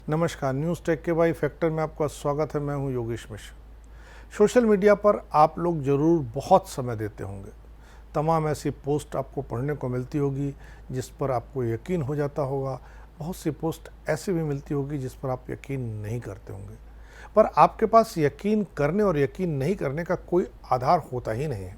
नमस्कार, news take के Y factor में आपका स्वागत है। मैं हूं योगेश मिश्र। सोशल मीडिया पर आप लोग ज़रूर बहुत समय देते होंगे। तमाम ऐसी पोस्ट आपको पढ़ने को मिलती होगी जिस पर आपको यकीन हो जाता होगा। बहुत सी पोस्ट ऐसी भी मिलती होगी जिस पर आप यकीन नहीं करते होंगे। पर आपके पास यकीन करने और यकीन नहीं करने का कोई आधार होता ही नहीं है,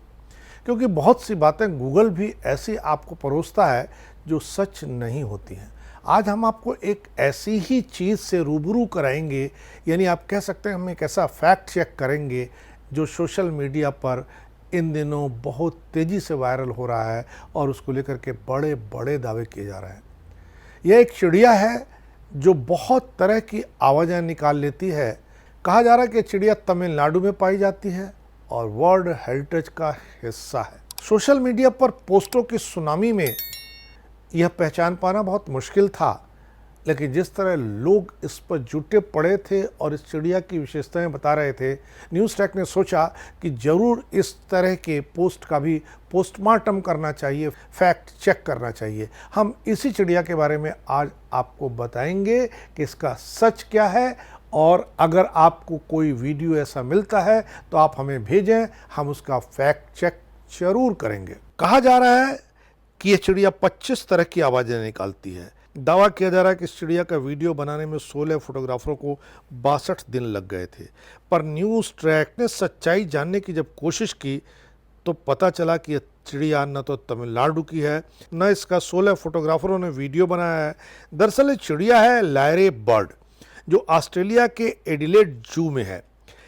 क्योंकि बहुत सी बातें गूगल भी ऐसी आपको परोसता है जो सच नहीं होती हैं। आज हम आपको एक ऐसी ही चीज़ से रूबरू कराएंगे, यानी आप कह सकते हैं हम एक ऐसा फैक्ट चेक करेंगे जो सोशल मीडिया पर इन दिनों बहुत तेज़ी से वायरल हो रहा है और उसको लेकर के बड़े बड़े दावे किए जा रहे हैं। यह एक चिड़िया है जो बहुत तरह की आवाज़ें निकाल लेती है। कहा जा रहा है कि चिड़िया तमिलनाडु में पाई जाती है और वर्ल्ड हेरिटेज का हिस्सा है। सोशल मीडिया पर पोस्टों की सुनामी में यह पहचान पाना बहुत मुश्किल था, लेकिन जिस तरह लोग इस पर जुटे पड़े थे और इस चिड़िया की विशेषताएं बता रहे थे, न्यूज़ टेक ने सोचा कि ज़रूर इस तरह के पोस्ट का भी पोस्टमार्टम करना चाहिए, फैक्ट चेक करना चाहिए। हम इसी चिड़िया के बारे में आज आपको बताएंगे कि इसका सच क्या है, और अगर आपको कोई वीडियो ऐसा मिलता है तो आप हमें भेजें, हम उसका फैक्ट चेक जरूर करेंगे। कहा जा रहा है कि यह चिड़िया 25 तरह की आवाज़ें निकालती है। दावा किया जा रहा है कि इस चिड़िया का वीडियो बनाने में 16 फोटोग्राफरों को 62 दिन लग गए थे। पर न्यूज़ ट्रैक ने सच्चाई जानने की जब कोशिश की तो पता चला कि यह चिड़िया न तो तमिलनाडु की है, न इसका 16 फोटोग्राफरों ने वीडियो बनाया है। दरअसल ये चिड़िया है लायरे बर्ड, जो ऑस्ट्रेलिया के एडिलेड जू में है।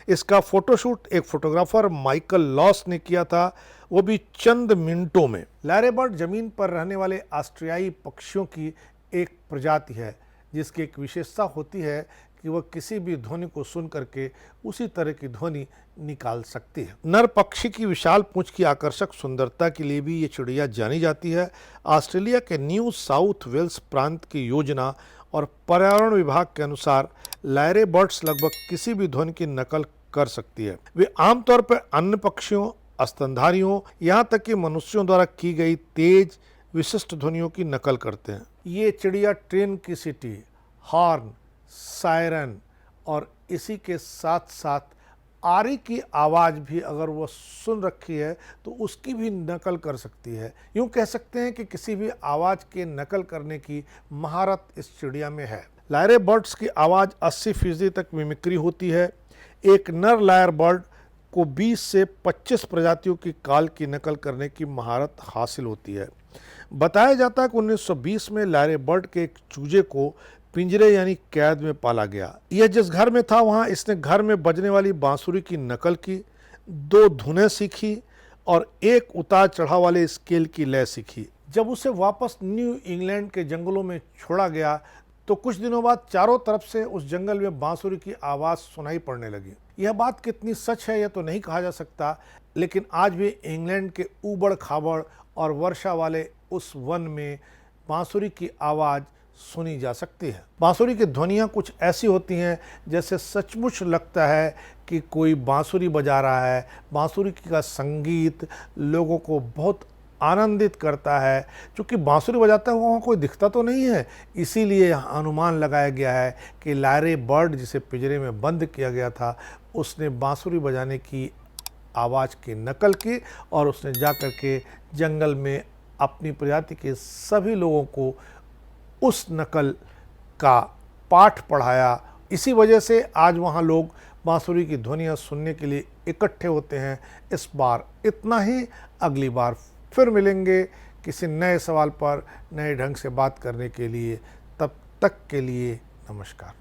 इसका फोटोशूट एक फोटोग्राफर माइकल लॉस ने किया था, वो भी चंद मिनटों में। लायरे बर्ड जमीन पर रहने वाले ऑस्ट्रेलियाई पक्षियों की एक प्रजाति है, जिसकी एक विशेषता होती है कि वह किसी भी ध्वनि को सुन करके उसी तरह की ध्वनि निकाल सकती है। नर पक्षी की विशाल पूंछ की आकर्षक सुंदरता के लिए भी ये चिड़िया जानी जाती है। ऑस्ट्रेलिया के न्यू साउथ वेल्स प्रांत की योजना और पर्यावरण विभाग के अनुसार लायरे बर्ड्स लगभग किसी भी ध्वनि की नकल कर सकती है। वे आमतौर पर अन्य पक्षियों, स्तनधारियों, यहाँ तक कि मनुष्यों द्वारा की गई तेज विशिष्ट ध्वनियों की नकल करते हैं। ये चिड़िया ट्रेन की सीटी, हॉर्न, सायरन और इसी के साथ साथ आरी की आवाज़ भी अगर वो सुन रखी है तो उसकी भी नकल कर सकती है। यूँ कह सकते हैं कि किसी भी आवाज़ के नकल करने की महारत इस चिड़िया में है। लायरे बर्ड्स की आवाज़ 80% तक मिमिक्री होती है। एक नर लायर बर्ड को 20 से 25 प्रजातियों की काल की नकल करने की महारत हासिल होती है। बताया जाता है कि 1920 में लायरे बर्ड के एक चूजे को पिंजरे यानी कैद में पाला गया। यह जिस घर में था वहां इसने घर में बजने वाली बांसुरी की नकल की, 2 धुनें सीखी और एक उतार चढ़ाव वाले स्केल की लय सीखी। जब उसे वापस न्यू इंग्लैंड के जंगलों में छोड़ा गया तो कुछ दिनों बाद चारों तरफ से उस जंगल में बांसुरी की आवाज़ सुनाई पड़ने लगी। यह बात कितनी सच है यह तो नहीं कहा जा सकता, लेकिन आज भी इंग्लैंड के ऊबड़ खाबड़ और वर्षा वाले उस वन में बांसुरी की आवाज़ सुनी जा सकती है। बांसुरी की ध्वनियाँ कुछ ऐसी होती हैं जैसे सचमुच लगता है कि कोई बांसुरी बजा रहा है। बांसुरी का संगीत लोगों को बहुत आनंदित करता है। क्योंकि बांसुरी बजाता है वहाँ कोई दिखता तो नहीं है, इसीलिए अनुमान लगाया गया है कि लायरे बर्ड जिसे पिंजरे में बंद किया गया था उसने बांसुरी बजाने की आवाज़ की नकल की और उसने जाकर के जंगल में अपनी प्रजाति के सभी लोगों को उस नकल का पाठ पढ़ाया। इसी वजह से आज वहाँ लोग बांसुरी की ध्वनियाँ सुनने के लिए इकट्ठे होते हैं। इस बार इतना ही, अगली बार फिर मिलेंगे किसी नए सवाल पर नए ढंग से बात करने के लिए। तब तक के लिए नमस्कार।